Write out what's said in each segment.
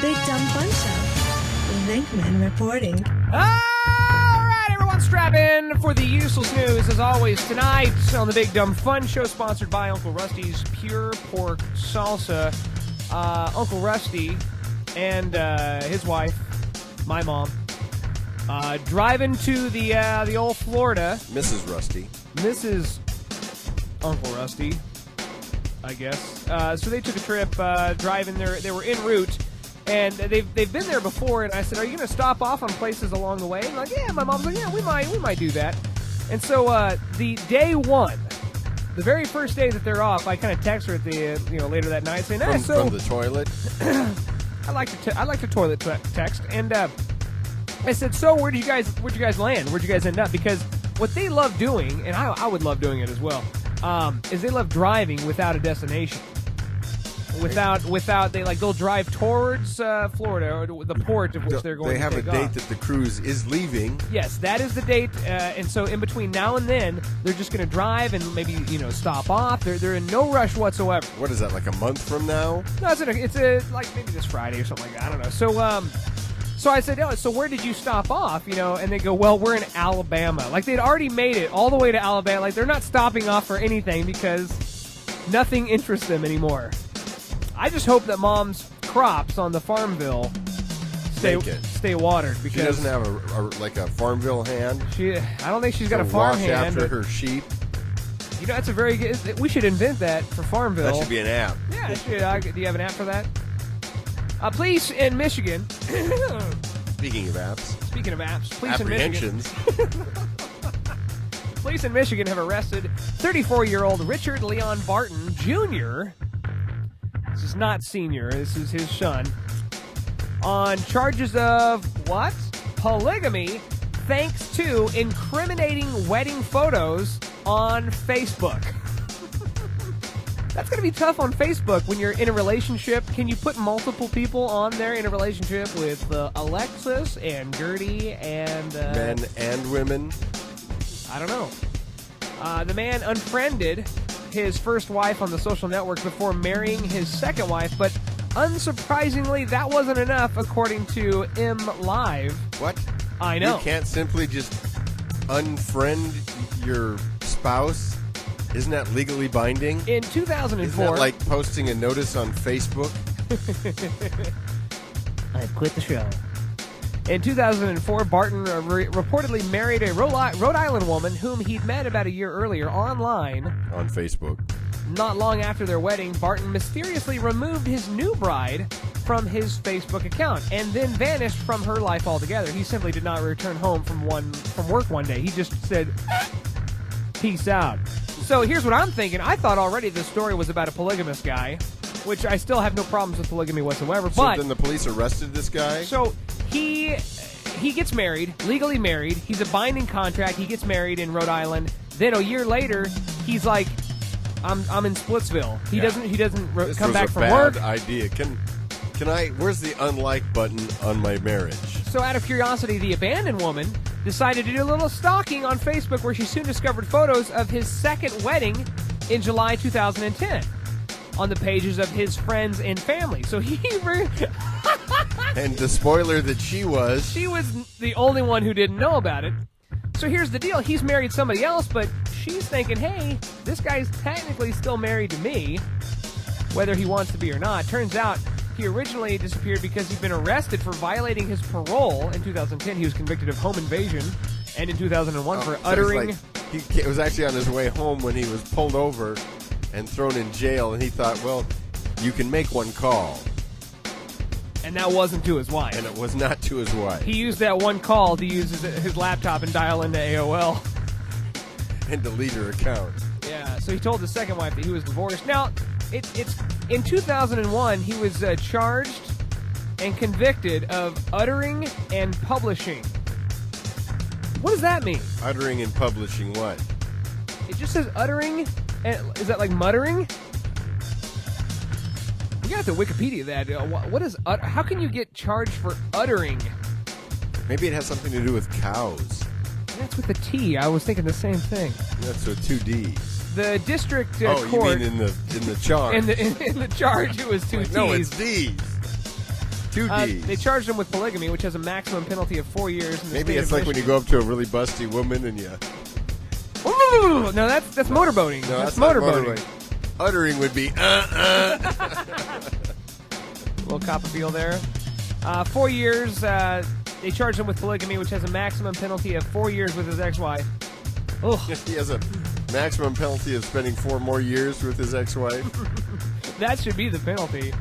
Big Dumb Fun Show. Venkman reporting. All right, everyone, strap in for the useless news. As always, tonight on the Big Dumb Fun Show, sponsored by Uncle Rusty's Pure Pork Salsa. Uncle Rusty and his wife, my mom, driving to the old Florida. Mrs. Rusty. Mrs. Uncle Rusty, I guess. So they took a trip driving there. They were en route. And they've been there before, and I said, "Are you going to stop off on places along the way?" And like, yeah. My mom's like, "Yeah, we might do that." And so the day one, the very first day that they're off, I kind of text her at the later that night saying, from the toilet. I like to toilet text, and I said, "So where'd you guys land? Where'd you guys end up?" Because what they love doing, and I would love doing it as well, is they love driving without a destination. They'll drive towards Florida, or the port of which they're going to take off. They have a date that the cruise is leaving. Yes, that is the date, and so in between now and then, they're just going to drive and maybe stop off. They're in no rush whatsoever. What is that, like a month from now? No, it's like maybe this Friday or something like that. I don't know. So I said, "Oh, so where did you stop off?" And they go, "Well, we're in Alabama." Like they'd already made it all the way to Alabama. Like they're not stopping off for anything because nothing interests them anymore. I just hope that Mom's crops on the Farmville stay watered, because she doesn't have a Farmville hand. I don't think she's got a farm hand. After her sheep. That's a very good. We should invent that for Farmville. That should be an app. Yeah, it should. Do you have an app for that? Police in Michigan. Speaking of apps, police in Michigan. Police in Michigan have arrested 34-year-old Richard Leon Barton Jr. This is not senior. This is his son. On charges of what? Polygamy, thanks to incriminating wedding photos on Facebook. That's going to be tough on Facebook when you're in a relationship. Can you put multiple people on there in a relationship with Alexis and Gertie and... men and women? I don't know. The man unfriended his first wife on the social network before marrying his second wife, but unsurprisingly, that wasn't enough, according to MLive. What? I know. You can't simply just unfriend your spouse? Isn't that legally binding? In 2004... Isn't that like posting a notice on Facebook? I quit the show. In 2004, Barton reportedly married a Rhode Island woman whom he'd met about a year earlier online. On Facebook. Not long after their wedding, Barton mysteriously removed his new bride from his Facebook account and then vanished from her life altogether. He simply did not return home from work one day. He just said, "Peace out." So here's what I'm thinking. I thought already the story was about a polygamous guy, which I still have no problems with polygamy whatsoever. So but then the police arrested this guy? So he gets married, legally married. He's a binding contract. He gets married in Rhode Island. Then a year later, he's like, I'm in Splitsville. He doesn't come back from work. This was a bad idea. Can I? Where's the unlike button on my marriage? So out of curiosity, the abandoned woman decided to do a little stalking on Facebook, where she soon discovered photos of his second wedding in July 2010 on the pages of his friends and family. So and the spoiler that she was the only one who didn't know about it. So here's the deal. He's married somebody else, but she's thinking, hey, this guy's technically still married to me, whether he wants to be or not. Turns out he originally disappeared because he'd been arrested for violating his parole in 2010. He was convicted of home invasion, and in 2001 for uttering... He was actually on his way home when he was pulled over and thrown in jail, and he thought, well, you can make one call. And that wasn't to his wife. And it was not to his wife. He used that one call to use his laptop and dial into AOL. And delete her account. Yeah, so he told his second wife that he was divorced. Now, it's in 2001, he was charged and convicted of uttering and publishing. What does that mean? Uttering and publishing what? It just says uttering. Is that like muttering? You have to Wikipedia that. What is? How can you get charged for uttering? Maybe it has something to do with cows. That's with a T. I was thinking the same thing. That's with two D's. The district court. You mean in the charge? In the charge, it was two T's. No, it's D's. Two Ds. They charged him with polygamy, which has a maximum penalty of 4 years. In the Maybe state it's of like when you go up to a really busty woman and you... Ooh, no, that's motorboating. No, that's not motorboating. Uttering would be Little Copperfield there. 4 years. They charged him with polygamy, which has a maximum penalty of 4 years with his ex-wife. Ugh. He has a maximum penalty of spending 4 more years with his ex-wife. That should be the penalty.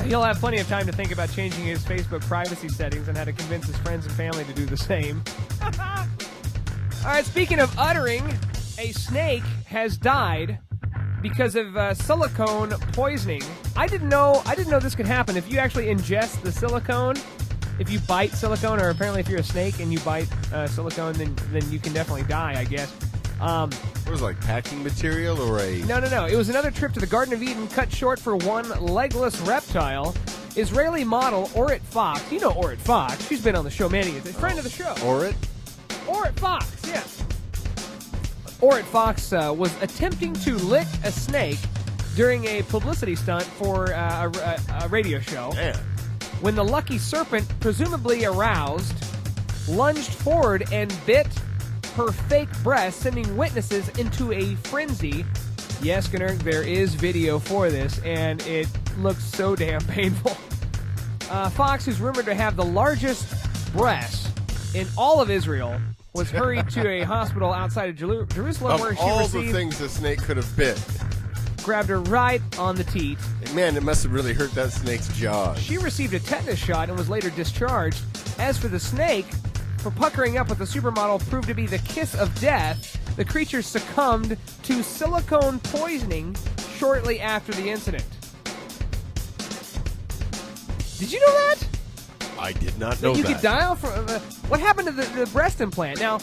He'll have plenty of time to think about changing his Facebook privacy settings and how to convince his friends and family to do the same. All right, speaking of uttering, a snake has died because of silicone poisoning. I didn't know this could happen. If you actually ingest the silicone, if you bite silicone, or apparently if you're a snake and you bite silicone, then you can definitely die, I guess. What was it, like packing material or a... No. It was another trip to the Garden of Eden cut short for one legless reptile. Israeli model Orit Fox. You know Orit Fox. She's been on the show many times. A friend of the show. Orit? Orit Fox, yes. Orit Fox was attempting to lick a snake during a publicity stunt for a radio show. Man. When the lucky serpent, presumably aroused, lunged forward and bit her fake breast, sending witnesses into a frenzy. Yes, Gunnar, there is video for this, and it looks so damn painful. Fox, who's rumored to have the largest breasts in all of Israel, was hurried to a hospital outside of Jerusalem where Of she all received... the things the snake could have bit. Grabbed her right on the teat. Man, it must have really hurt that snake's jaw. She received a tetanus shot and was later discharged. As for the snake, for puckering up with the supermodel proved to be the kiss of death, the creature succumbed to silicone poisoning shortly after the incident. Did you know that? I did not know You that. could die from... what happened to the breast implant? Now,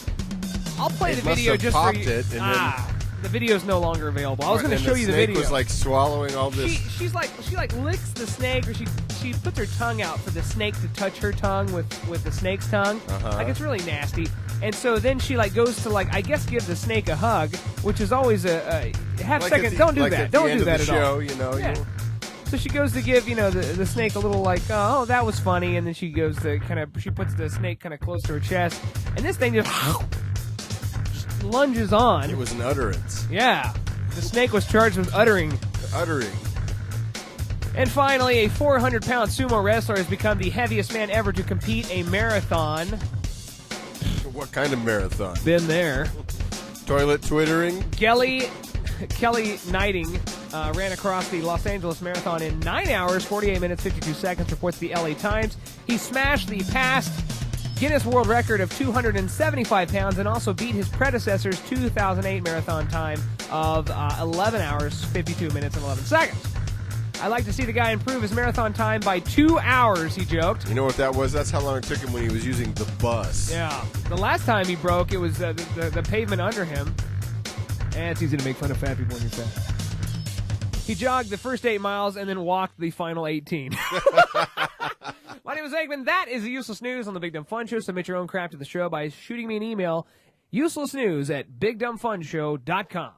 I'll play It the must video have just for popped you. it, and The video's no longer available. I was going to show you the video. The snake was like swallowing all this. She licks the snake, or she puts her tongue out for the snake to touch her tongue with the snake's tongue. Like, it's really nasty. And so then she goes to I guess give the snake a hug, which is always a half Like second. at the- Don't do like that. at the Don't end do of that the at show, all. you know. Yeah. So she goes to give the snake a little oh, that was funny, and then she goes to she puts the snake kind of close to her chest, and this thing just lunges on. It was an utterance. Yeah, the snake was charged with uttering. And finally, a 400-pound sumo wrestler has become the heaviest man ever to compete a marathon. What kind of marathon? Been there. Toilet twittering? Kelly Knighting ran across the Los Angeles Marathon in 9 hours, 48 minutes, 52 seconds, reports the LA Times. He smashed the past Guinness World Record of 275 pounds and also beat his predecessor's 2008 marathon time of 11 hours, 52 minutes, and 11 seconds. I'd like to see the guy improve his marathon time by 2 hours, he joked. You know what that was? That's how long it took him when he was using the bus. Yeah. The last time he broke, it was the pavement under him. And it's easy to make fun of fat people when you're fat. He jogged the first 8 miles and then walked the final 18. My name is Eggman. That is the Useless News on the Big Dumb Fun Show. Submit your own crap to the show by shooting me an email, uselessnews@bigdumbfunshow.com.